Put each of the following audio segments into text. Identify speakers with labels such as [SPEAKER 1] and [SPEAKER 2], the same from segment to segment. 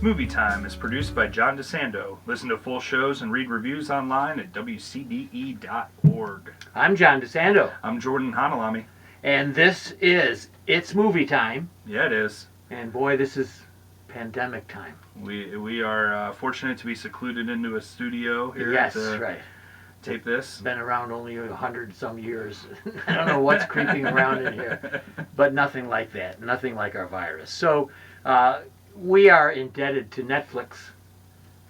[SPEAKER 1] It's Movie Time is produced by John DeSando. Listen to full shows and read reviews online at WCBE.org.
[SPEAKER 2] I'm John DeSando.
[SPEAKER 1] I'm Jordan Hanhilammi.
[SPEAKER 2] And this is It's Movie Time.
[SPEAKER 1] Yeah, it is.
[SPEAKER 2] And boy, this is pandemic time.
[SPEAKER 1] We are fortunate to be secluded into a studio here
[SPEAKER 2] Yes,
[SPEAKER 1] to
[SPEAKER 2] right.
[SPEAKER 1] tape this.
[SPEAKER 2] Been around only 100 some years. I don't know what's creeping around in here, but nothing like that. Nothing like our virus. So we are indebted to Netflix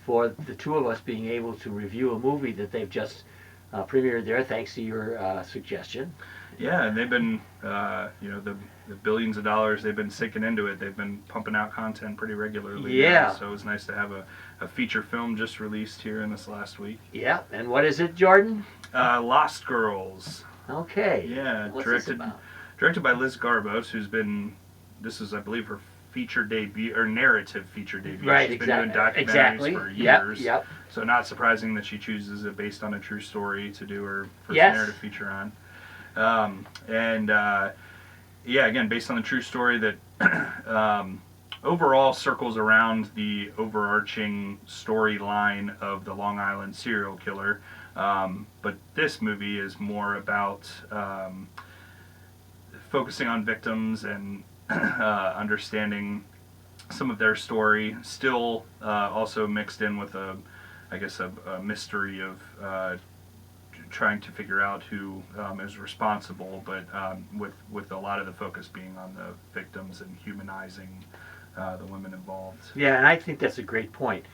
[SPEAKER 2] for the two of us being able to review a movie that they've just premiered there, thanks to your suggestion.
[SPEAKER 1] Yeah, and they've been, the billions of dollars they've been sinking into it. They've been pumping out content pretty regularly.
[SPEAKER 2] Yeah.
[SPEAKER 1] So it was nice to have a feature film just released here in this last week.
[SPEAKER 2] Yeah, and what is it, Jordan?
[SPEAKER 1] Lost Girls.
[SPEAKER 2] Okay.
[SPEAKER 1] Yeah,
[SPEAKER 2] What's this about?
[SPEAKER 1] directed by Liz Garbos, who's been, this is, I believe, her feature debut, or narrative feature debut.
[SPEAKER 2] Right,
[SPEAKER 1] She's been doing documentaries for years.
[SPEAKER 2] Yep.
[SPEAKER 1] So not surprising that she chooses it based on a true story to do her first
[SPEAKER 2] Yes.
[SPEAKER 1] narrative feature on. Again, based on the true story that overall circles around the overarching storyline of the Long Island serial killer. But this movie is more about focusing on victims and understanding some of their story, still also mixed in with a mystery of trying to figure out who is responsible, but with a lot of the focus being on the victims and humanizing the women involved.
[SPEAKER 2] Yeah, and I think that's a great point.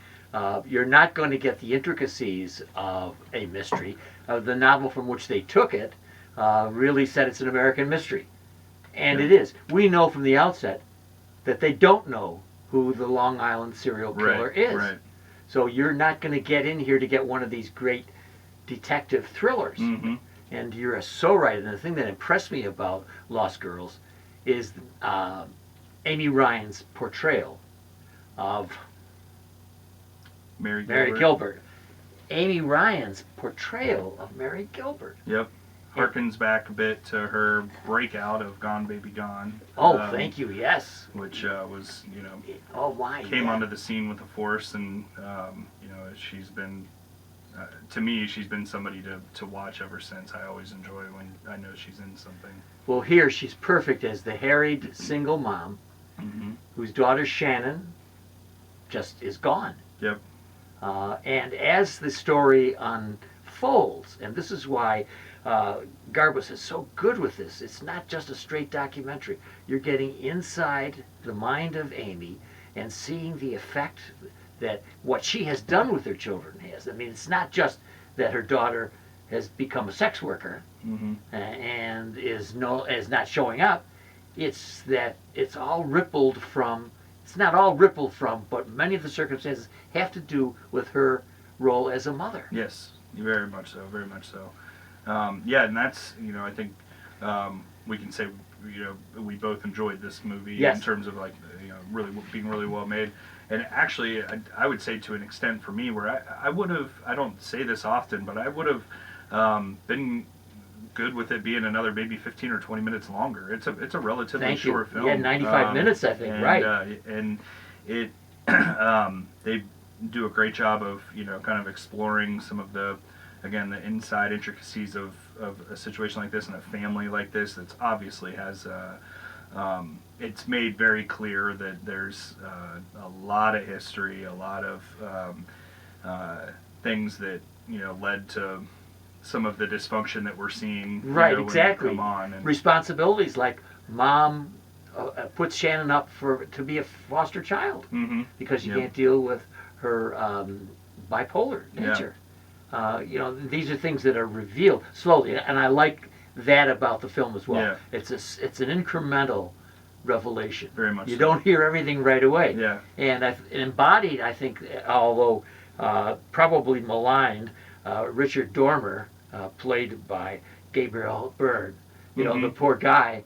[SPEAKER 2] You're not going to get the intricacies of a mystery. The novel from which they took it really said it's an American mystery. And it is. We know from the outset that they don't know who the Long Island serial killer is.
[SPEAKER 1] Right.
[SPEAKER 2] So you're not going to get in here to get one of these great detective thrillers.
[SPEAKER 1] Mm-hmm.
[SPEAKER 2] And you're so right. And the thing that impressed me about Lost Girls is Amy Ryan's portrayal of
[SPEAKER 1] Mary
[SPEAKER 2] Gilbert. Amy Ryan's portrayal of Mary Gilbert.
[SPEAKER 1] Yep. Harkens back a bit to her breakout of Gone Baby Gone.
[SPEAKER 2] Oh, thank you, yes.
[SPEAKER 1] Which was, came onto the scene with a force, and, she's been, to me, she's been somebody to watch ever since. I always enjoy when I know she's in something.
[SPEAKER 2] Well, here she's perfect as the harried single mom whose daughter Shannon just is gone.
[SPEAKER 1] Yep.
[SPEAKER 2] And as the story unfolds, and this is why Garbus is so good with this, it's not just a straight documentary. You're getting inside the mind of Amy and seeing the effect that what she has done with her children has. I mean, it's not just that her daughter has become a sex worker and is not showing up. It's that it's all rippled from. It's not all rippled from, but many of the circumstances have to do with her role as a mother.
[SPEAKER 1] Yes, very much so. Very much so. And that's, I think we can say, we both enjoyed this movie in terms of really being really well made. And actually, I would say to an extent for me where I would have, I don't say this often, but I would have been good with it being another maybe 15 or 20 minutes longer. It's a relatively short film.
[SPEAKER 2] Yeah, 95 minutes, I think, right.
[SPEAKER 1] And it, they do a great job of, kind of exploring some of the inside intricacies of a situation like this and a family like this that's obviously has it's made very clear that there's a lot of history, a lot of things that led to some of the dysfunction that we're seeing.
[SPEAKER 2] Right, exactly.
[SPEAKER 1] Come on, and
[SPEAKER 2] responsibilities like mom puts Shannon up to be a foster child because she can't deal with her bipolar nature. These are things that are revealed slowly, and I like that about the film as well.
[SPEAKER 1] Yeah.
[SPEAKER 2] It's an incremental revelation.
[SPEAKER 1] Very much.
[SPEAKER 2] You don't hear everything right away.
[SPEAKER 1] Yeah.
[SPEAKER 2] And embodied, I think, although probably maligned, Richard Dormer, played by Gabriel Byrne. The poor guy.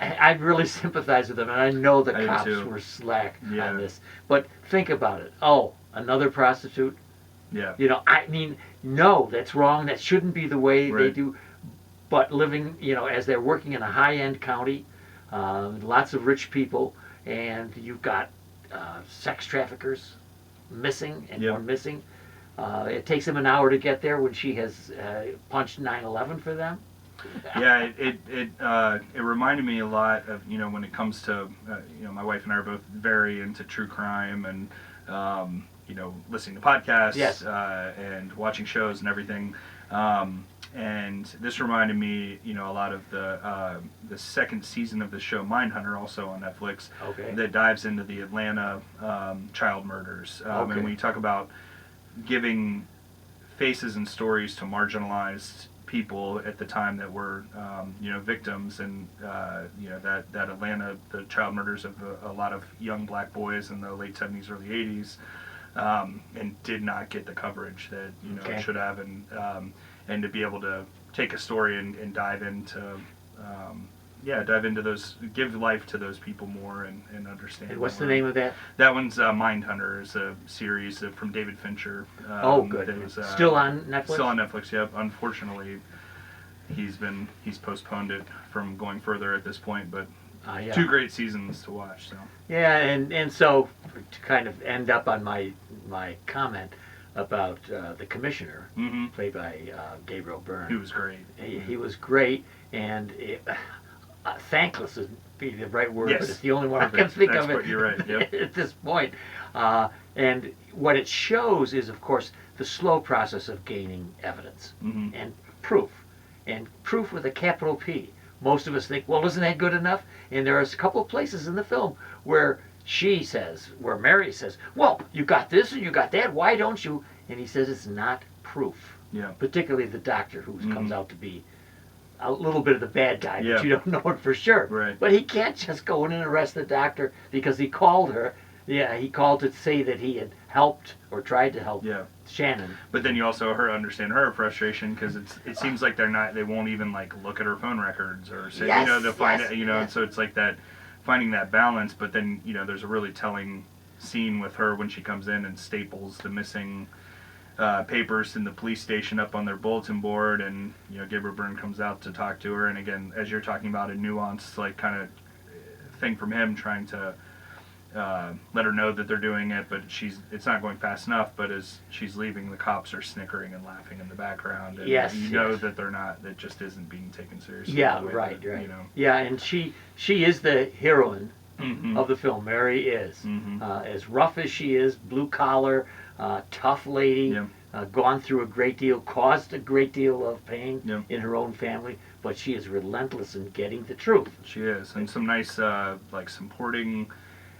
[SPEAKER 2] I really sympathize with him, and I know the cops were slack on this. But think about it. Oh, another prostitute.
[SPEAKER 1] Yeah.
[SPEAKER 2] No, that's wrong. That shouldn't be the way they do. But living, as they're working in a high-end county, lots of rich people, and you've got sex traffickers missing and
[SPEAKER 1] Yep.
[SPEAKER 2] more missing. It takes them an hour to get there when she has punched 9/11 for them.
[SPEAKER 1] Yeah, it reminded me a lot of, when it comes to, my wife and I are both very into true crime and, listening to podcasts,
[SPEAKER 2] Yes.
[SPEAKER 1] And watching shows and everything. And this reminded me, a lot of the second season of the show Mindhunter, also on Netflix,
[SPEAKER 2] Okay.
[SPEAKER 1] that dives into the Atlanta child murders.
[SPEAKER 2] Okay.
[SPEAKER 1] And we talk about giving faces and stories to marginalized people at the time that were, victims, and that Atlanta, the child murders of a lot of young black boys in the late 70s, early 80s, and did not get the coverage that it should have, and to be able to take a story and dive into those, give life to those people more and understand.
[SPEAKER 2] And what's
[SPEAKER 1] more.
[SPEAKER 2] the name of that?
[SPEAKER 1] That one's Mindhunter. Is a series from David Fincher.
[SPEAKER 2] Good.
[SPEAKER 1] That was,
[SPEAKER 2] still on Netflix?
[SPEAKER 1] Still on Netflix, yep. Unfortunately, he's postponed it from going further at this point, but
[SPEAKER 2] Yeah.
[SPEAKER 1] 2 great seasons to watch. So
[SPEAKER 2] Yeah, and so to kind of end up on my comment about the commissioner, played by Gabriel Byrne.
[SPEAKER 1] he was great.
[SPEAKER 2] He was great, and thankless would be the right word,
[SPEAKER 1] Yes.
[SPEAKER 2] but it's the only one
[SPEAKER 1] Perfect.
[SPEAKER 2] I can think
[SPEAKER 1] That's
[SPEAKER 2] of it.
[SPEAKER 1] what you're right. Yep.
[SPEAKER 2] At this point. And what it shows is, of course, the slow process of gaining evidence and proof with a capital P. Most of us think, well, isn't that good enough? And there are a couple of places in the film where Mary says, well, you got this and you got that, why don't you? And he says it's not proof.
[SPEAKER 1] Yeah.
[SPEAKER 2] Particularly the doctor, who comes out to be a little bit of the bad guy,
[SPEAKER 1] Yeah.
[SPEAKER 2] but you don't know it for sure.
[SPEAKER 1] Right.
[SPEAKER 2] But he can't just go in and arrest the doctor because he called her. Yeah, he called to say that he had helped or tried to help Shannon.
[SPEAKER 1] But then you also understand her frustration, because it seems like they won't even look at her phone records or say, they'll find it, and so it's like that, finding that balance. But then there's a really telling scene with her when she comes in and staples the missing papers in the police station up on their bulletin board, and Gabriel Byrne comes out to talk to her, and again, as you're talking about, a nuanced kind of thing from him, trying to let her know that they're doing it, but it's not going fast enough. But as she's leaving, the cops are snickering and laughing in the background, and that they're not, that just isn't being taken seriously.
[SPEAKER 2] Yeah, right. Yeah, and she is the heroine of the film. Mary is as rough as she is, blue collar, tough lady, gone through a great deal, caused a great deal of pain in her own family, but she is relentless in getting the truth.
[SPEAKER 1] She is, and some nice supporting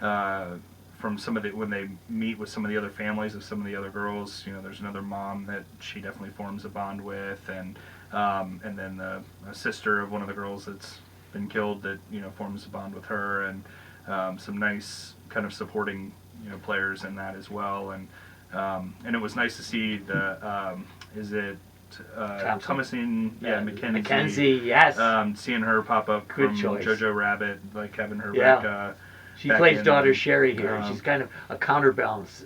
[SPEAKER 1] from some of when they meet with some of the other families of some of the other girls. There's another mom that she definitely forms a bond with, and then the sister of one of the girls that's been killed that forms a bond with her, and some nice kind of supporting players in that as well. And it was nice to see the Thomasin,
[SPEAKER 2] Mackenzie, yes.
[SPEAKER 1] Seeing her pop up
[SPEAKER 2] Good
[SPEAKER 1] from
[SPEAKER 2] choice.
[SPEAKER 1] Jojo Rabbit, having her back.
[SPEAKER 2] She plays daughter Sherry here. She's kind of a counterbalance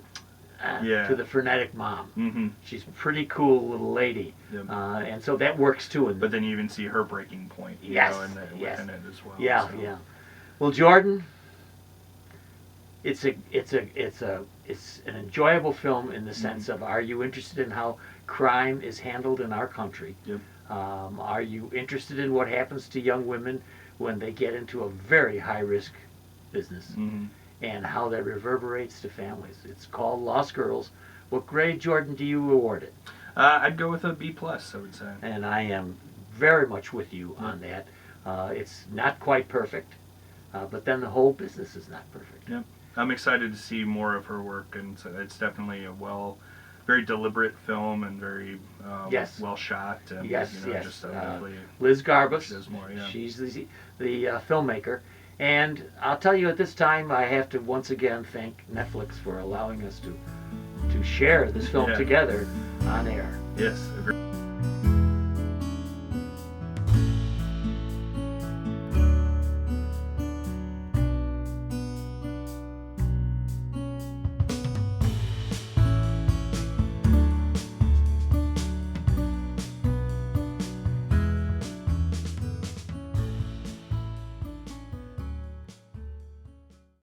[SPEAKER 2] to the frenetic mom. She's a pretty cool little lady, and so that works too.
[SPEAKER 1] But then you even see her breaking point, within it as well.
[SPEAKER 2] Yeah, yeah. Well, Jordan, it's an enjoyable film in the sense of, are you interested in how crime is handled in our country?
[SPEAKER 1] Yep.
[SPEAKER 2] Are you interested in what happens to young women when they get into a very high risk business, and how that reverberates to families? It's called Lost Girls. What grade, Jordan, do you award it?
[SPEAKER 1] I'd go with a B+, I would say.
[SPEAKER 2] And I am very much with you on that. It's not quite perfect, but then the whole business is not perfect.
[SPEAKER 1] Yep. I'm excited to see more of her work, and so it's definitely a very deliberate film, and very well shot. And, just Liz
[SPEAKER 2] Garbus,
[SPEAKER 1] does more,
[SPEAKER 2] she's the filmmaker. And I'll tell you, at this time, I have to once again thank Netflix for allowing us to share this film together on air.
[SPEAKER 1] Yes, agreed.